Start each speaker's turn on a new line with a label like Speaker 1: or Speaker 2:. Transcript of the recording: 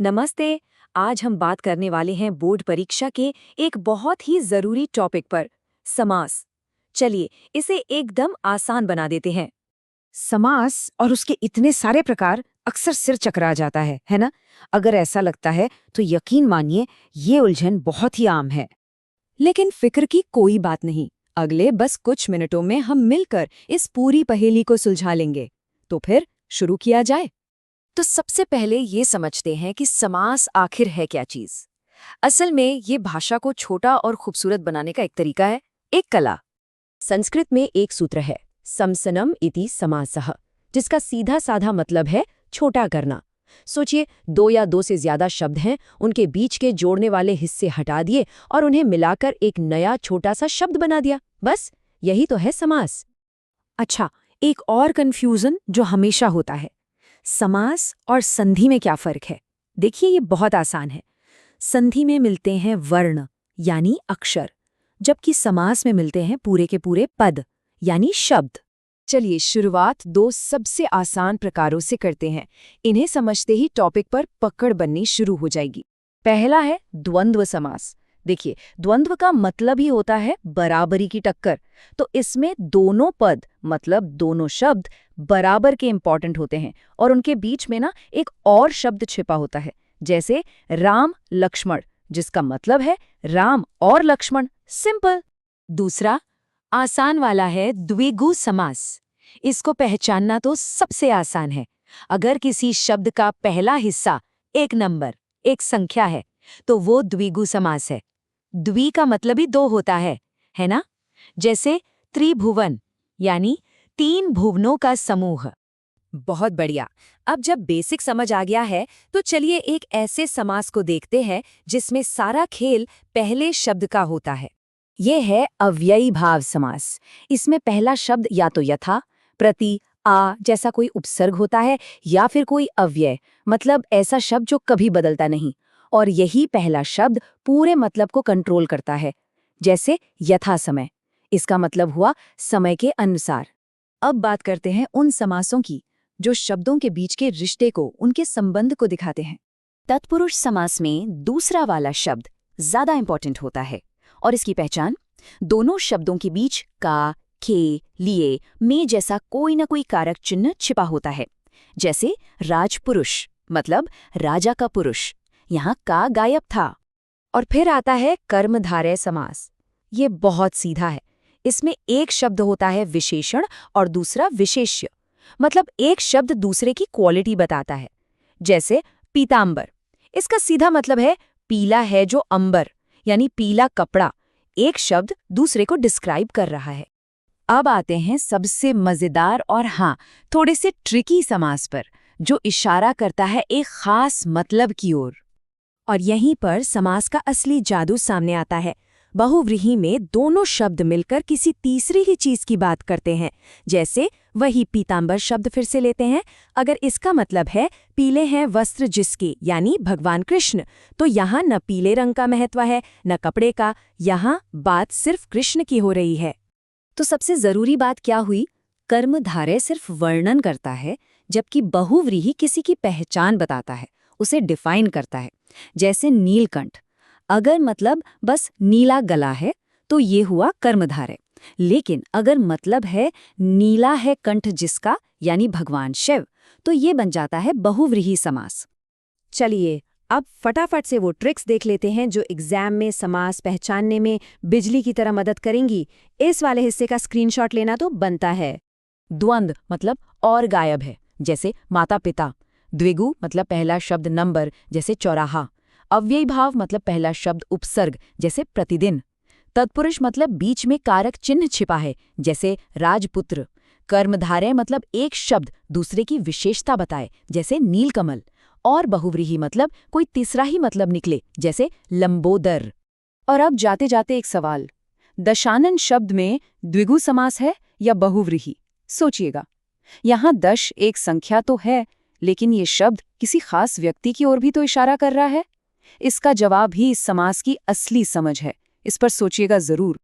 Speaker 1: नमस्ते। आज हम बात करने वाले हैं बोर्ड परीक्षा के एक बहुत ही जरूरी टॉपिक पर, समास। चलिए इसे एकदम आसान बना देते हैं।
Speaker 2: समास और उसके इतने सारे प्रकार अक्सर सिर चकरा जाता है ना? अगर ऐसा लगता है तो यकीन मानिए ये उलझन बहुत ही आम है।
Speaker 1: लेकिन फिक्र की कोई बात नहीं, अगले बस कुछ मिनटों में हम मिलकर इस पूरी पहेली को सुलझा लेंगे। तो फिर शुरू किया जाए। तो सबसे पहले ये समझते हैं कि समास आखिर है क्या चीज। असल में ये भाषा को छोटा और खूबसूरत बनाने का एक तरीका है, एक कला। संस्कृत में एक सूत्र है, समसनम इति समासः, जिसका सीधा साधा मतलब है छोटा करना। सोचिए, दो या दो से ज्यादा शब्द हैं, उनके बीच के जोड़ने वाले हिस्से हटा दिए और उन्हें मिलाकर एक नया छोटा सा शब्द बना दिया। बस यही तो है समास।
Speaker 2: अच्छा, एक और कंफ्यूजन जो हमेशा होता है, समास और संधि में क्या फर्क है? देखिए ये बहुत आसान है। संधि में मिलते हैं वर्ण यानी अक्षर, जबकि समास में मिलते हैं पूरे के पूरे पद यानी शब्द।
Speaker 1: चलिए शुरुआत दो सबसे आसान प्रकारों से करते हैं। इन्हें समझते ही टॉपिक पर पकड़ बननी शुरू हो जाएगी। पहला है द्वंद्व समास। देखिए, द्वंद्व का मतलब ही होता है बराबरी की टक्कर। तो इसमें दोनों पद मतलब दोनों शब्द बराबर के इंपॉर्टेंट होते हैं और उनके बीच में ना एक और शब्द छिपा होता है, जैसे राम लक्ष्मण, जिसका मतलब है राम और लक्ष्मण। सिंपल। दूसरा आसान वाला है द्विगु समास। इसको पहचानना तो सबसे आसान है। अगर किसी शब्द का पहला हिस्सा एक नंबर, एक संख्या है, तो वो द्विगु समास है। द्वि का मतलब ही दो होता है ना? जैसे त्रिभुवन यानी तीन भुवनों का समूह। बहुत बढ़िया। अब जब बेसिक समझ आ गया है, तो चलिए एक ऐसे समास को देखते हैं जिसमें सारा खेल पहले शब्द का होता है। ये है अव्ययी भाव समास। इसमें पहला शब्द या तो यथा, प्रति, आ जैसा कोई उपसर्ग होता है या फिर कोई अव्यय, मतलब ऐसा शब्द जो कभी बदलता नहीं। और यही पहला शब्द पूरे मतलब को कंट्रोल करता है। जैसे यथा समय, इसका मतलब हुआ समय के अनुसार। अब बात करते हैं उन समासों की जो शब्दों के बीच के रिश्ते को, उनके संबंध को दिखाते हैं। तत्पुरुष समास में दूसरा वाला शब्द ज्यादा इंपॉर्टेंट होता है और इसकी पहचान दोनों शब्दों के बीच का, के, लिए, में जैसा कोई ना कोई कारक चिन्ह छिपा होता है। जैसे राजपुरुष मतलब राजा का पुरुष, यहाँ का गायब था। और फिर आता है कर्मधारय समास। ये बहुत सीधा है। इसमें एक शब्द होता है विशेषण और दूसरा विशेष्य, मतलब एक शब्द दूसरे की क्वालिटी बताता है। जैसे पीतांबर, इसका सीधा मतलब है पीला है जो अंबर, यानी पीला कपड़ा। एक शब्द दूसरे को डिस्क्राइब कर रहा है। अब आते हैं सबसे मजेदार और हाँ, थोड़े से ट्रिकी समास पर, जो इशारा करता है एक खास मतलब की ओर। और यहीं पर समास का असली जादू सामने आता है। बहुव्रीहि में दोनों शब्द मिलकर किसी तीसरी ही चीज की बात करते हैं। जैसे वही पीतांबर शब्द फिर से लेते हैं। अगर इसका मतलब है पीले हैं वस्त्र जिसके, यानी भगवान कृष्ण, तो यहाँ न पीले रंग का महत्व है न कपड़े का, यहाँ बात सिर्फ कृष्ण की हो रही है। तो सबसे जरूरी बात क्या हुई? कर्मधारय सिर्फ वर्णन करता है, जबकि बहुव्रीहि किसी की पहचान बताता है, उसे डिफाइन करता है। जैसे नीलकंठ, अगर मतलब बस नीला गला है तो ये हुआ कर्मधारय। लेकिन अगर मतलब है नीला है कंठ जिसका, यानी भगवान शिव, तो ये बन जाता है बहुव्रीहि समास। चलिए अब फटाफट से वो ट्रिक्स देख लेते हैं जो एग्जाम में समास पहचानने में बिजली की तरह मदद करेंगी। इस वाले हिस्से का स्क्रीनशॉट लेना तो बनता है। द्वंद्व मतलब और गायब है, जैसे माता पिता। द्विगु मतलब पहला शब्द नंबर, जैसे चौराहा। अव्ययी भाव मतलब पहला शब्द उपसर्ग, जैसे प्रतिदिन। तत्पुरुष मतलब बीच में कारक चिन्ह छिपा है, जैसे राजपुत्र। कर्मधारय मतलब एक शब्द दूसरे की विशेषता बताए, जैसे नीलकमल। और बहुव्रीहि मतलब कोई तीसरा ही मतलब निकले, जैसे लंबोदर। और अब जाते जाते एक सवाल, दशानन शब्द में द्विगु समास है या बहुव्रीहि? सोचिएगा। यहाँ दश एक संख्या तो है, लेकिन ये शब्द किसी खास व्यक्ति की ओर भी तो इशारा कर रहा है। इसका जवाब ही इस समास की असली समझ है। इस पर सोचिएगा जरूर।